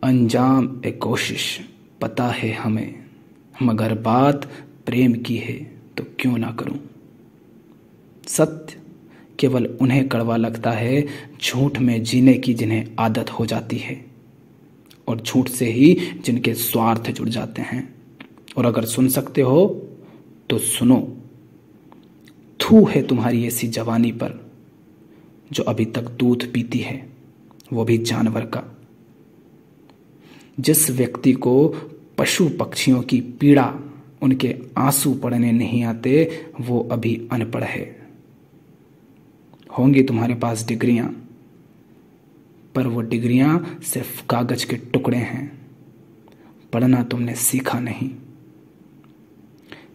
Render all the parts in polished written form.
अंजाम ए कोशिश पता है हमें, मगर बात प्रेम की है तो क्यों ना करूं। सत्य केवल उन्हें कड़वा लगता है झूठ में जीने की जिन्हें आदत हो जाती है, और झूठ से ही जिनके स्वार्थ जुड़ जाते हैं। और अगर सुन सकते हो तो सुनो, थू है तुम्हारी ऐसी जवानी पर जो अभी तक दूध पीती है, वो भी जानवर का। जिस व्यक्ति को पशु पक्षियों की पीड़ा, उनके आंसू पड़ने नहीं आते, वो अभी अनपढ़ है। होंगी तुम्हारे पास डिग्रियां, पर वो डिग्रियां सिर्फ कागज के टुकड़े हैं, पढ़ना तुमने सीखा नहीं।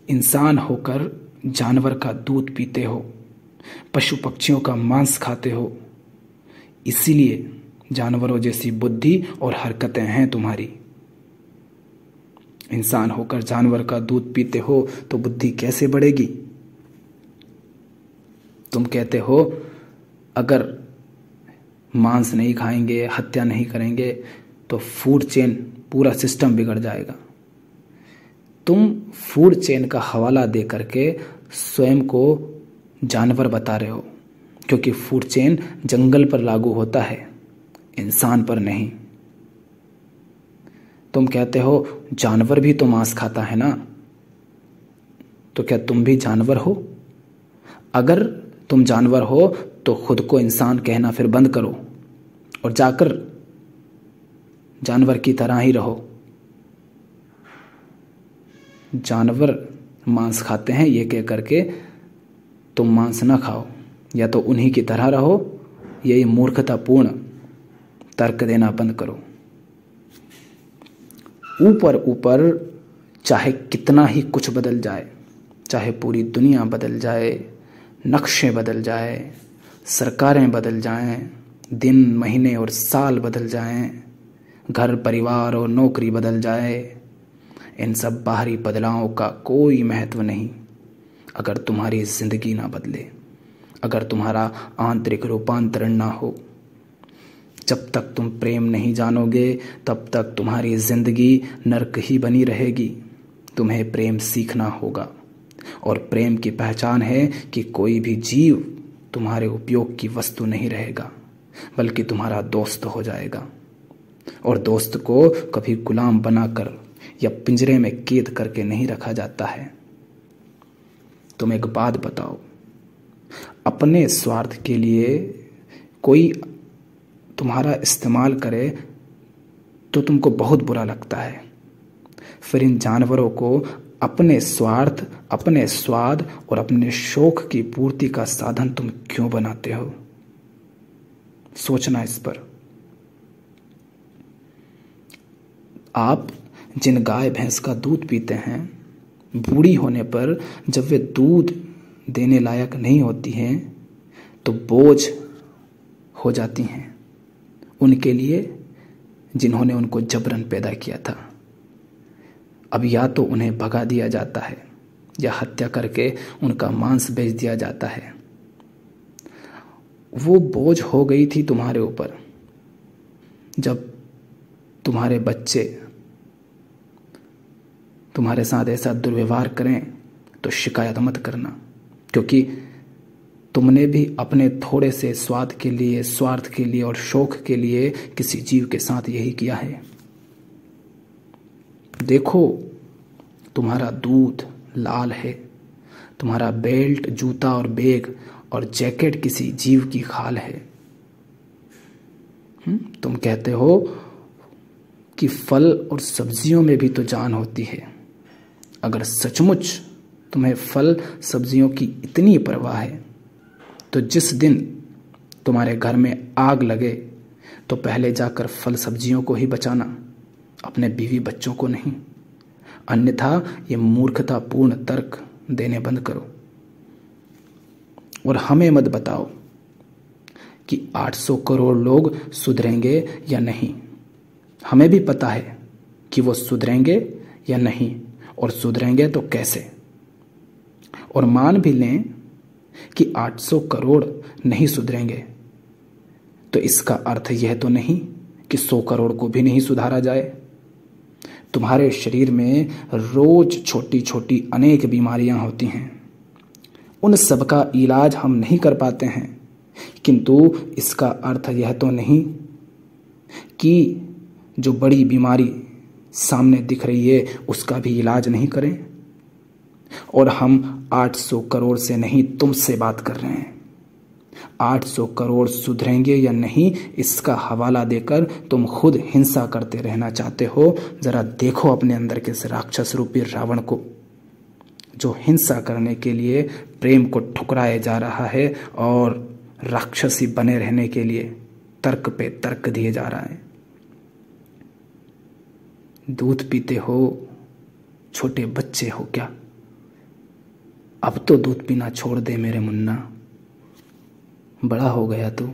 इंसान होकर जानवर का दूध पीते हो, पशु पक्षियों का मांस खाते हो, इसीलिए जानवरों जैसी बुद्धि और हरकतें हैं तुम्हारी। इंसान होकर जानवर का दूध पीते हो तो बुद्धि कैसे बढ़ेगी? तुम कहते हो अगर मांस नहीं खाएंगे, हत्या नहीं करेंगे तो फूड चेन पूरा सिस्टम बिगड़ जाएगा। तुम फूड चेन का हवाला दे करके स्वयं को जानवर बता रहे हो, क्योंकि फूड चेन जंगल पर लागू होता है, इंसान पर नहीं। तुम कहते हो जानवर भी तो मांस खाता है ना, तो क्या तुम भी जानवर हो? अगर तुम जानवर हो तो खुद को इंसान कहना फिर बंद करो और जाकर जानवर की तरह ही रहो। जानवर मांस खाते हैं ये कह करके तुम मांस ना खाओ, या तो उन्हीं की तरह रहो, यही मूर्खतापूर्ण तर्क देना बंद करो। ऊपर ऊपर चाहे कितना ही कुछ बदल जाए, चाहे पूरी दुनिया बदल जाए, नक्शे बदल जाए, सरकारें बदल जाएं, दिन महीने और साल बदल जाएं, घर परिवार और नौकरी बदल जाए, इन सब बाहरी बदलावों का कोई महत्व नहीं अगर तुम्हारी जिंदगी ना बदले, अगर तुम्हारा आंतरिक रूपांतरण ना हो। जब तक तुम प्रेम नहीं जानोगे तब तक तुम्हारी जिंदगी नर्क ही बनी रहेगी। तुम्हें प्रेम सीखना होगा, और प्रेम की पहचान है कि कोई भी जीव तुम्हारे उपयोग की वस्तु नहीं रहेगा, बल्कि तुम्हारा दोस्त हो जाएगा। और दोस्त को कभी गुलाम बनाकर या पिंजरे में कैद करके नहीं रखा जाता है। तुम एक बात बताओ, अपने स्वार्थ के लिए कोई तुम्हारा इस्तेमाल करे तो तुमको बहुत बुरा लगता है, फिर इन जानवरों को अपने स्वार्थ, अपने स्वाद और अपने शौक की पूर्ति का साधन तुम क्यों बनाते हो? सोचना इस पर। आप जिन गाय भैंस का दूध पीते हैं, बूढ़ी होने पर जब वे दूध देने लायक नहीं होती हैं तो बोझ हो जाती हैं उनके लिए जिन्होंने उनको जबरन पैदा किया था। अब या तो उन्हें भगा दिया जाता है या हत्या करके उनका मांस बेच दिया जाता है। वो बोझ हो गई थी तुम्हारे ऊपर। जब तुम्हारे बच्चे तुम्हारे साथ ऐसा दुर्व्यवहार करें तो शिकायत मत करना, क्योंकि तुमने भी अपने थोड़े से स्वाद के लिए, स्वार्थ के लिए और शौक के लिए किसी जीव के साथ यही किया है। देखो, तुम्हारा दूध लाल है, तुम्हारा बेल्ट, जूता और बैग और जैकेट किसी जीव की खाल है। तुम कहते हो कि फल और सब्जियों में भी तो जान होती है। अगर सचमुच तुम्हें फल सब्जियों की इतनी परवाह है तो जिस दिन तुम्हारे घर में आग लगे तो पहले जाकर फल सब्जियों को ही बचाना, अपने बीवी बच्चों को नहीं। अन्यथा ये मूर्खतापूर्ण तर्क देने बंद करो। और हमें मत बताओ कि 800 करोड़ लोग सुधरेंगे या नहीं। हमें भी पता है कि वो सुधरेंगे या नहीं, और सुधरेंगे तो कैसे। और मान भी लें कि 800 करोड़ नहीं सुधरेंगे तो इसका अर्थ यह तो नहीं कि 100 करोड़ को भी नहीं सुधारा जाए। तुम्हारे शरीर में रोज छोटी छोटी अनेक बीमारियां होती हैं, उन सब का इलाज हम नहीं कर पाते हैं, किंतु इसका अर्थ यह तो नहीं कि जो बड़ी बीमारी सामने दिख रही है उसका भी इलाज नहीं करें। और हम 800 करोड़ से नहीं तुमसे बात कर रहे हैं। 800 करोड़ सुधरेंगे या नहीं इसका हवाला देकर तुम खुद हिंसा करते रहना चाहते हो। जरा देखो अपने अंदर के इस राक्षस रूपी रावण को, जो हिंसा करने के लिए प्रेम को ठुकराया जा रहा है और राक्षसी बने रहने के लिए तर्क पे तर्क दिए जा रहा है। दूध पीते हो, छोटे बच्चे हो क्या? अब तो दूध पीना छोड़ दे मेरे मुन्ना, बड़ा हो गया तू।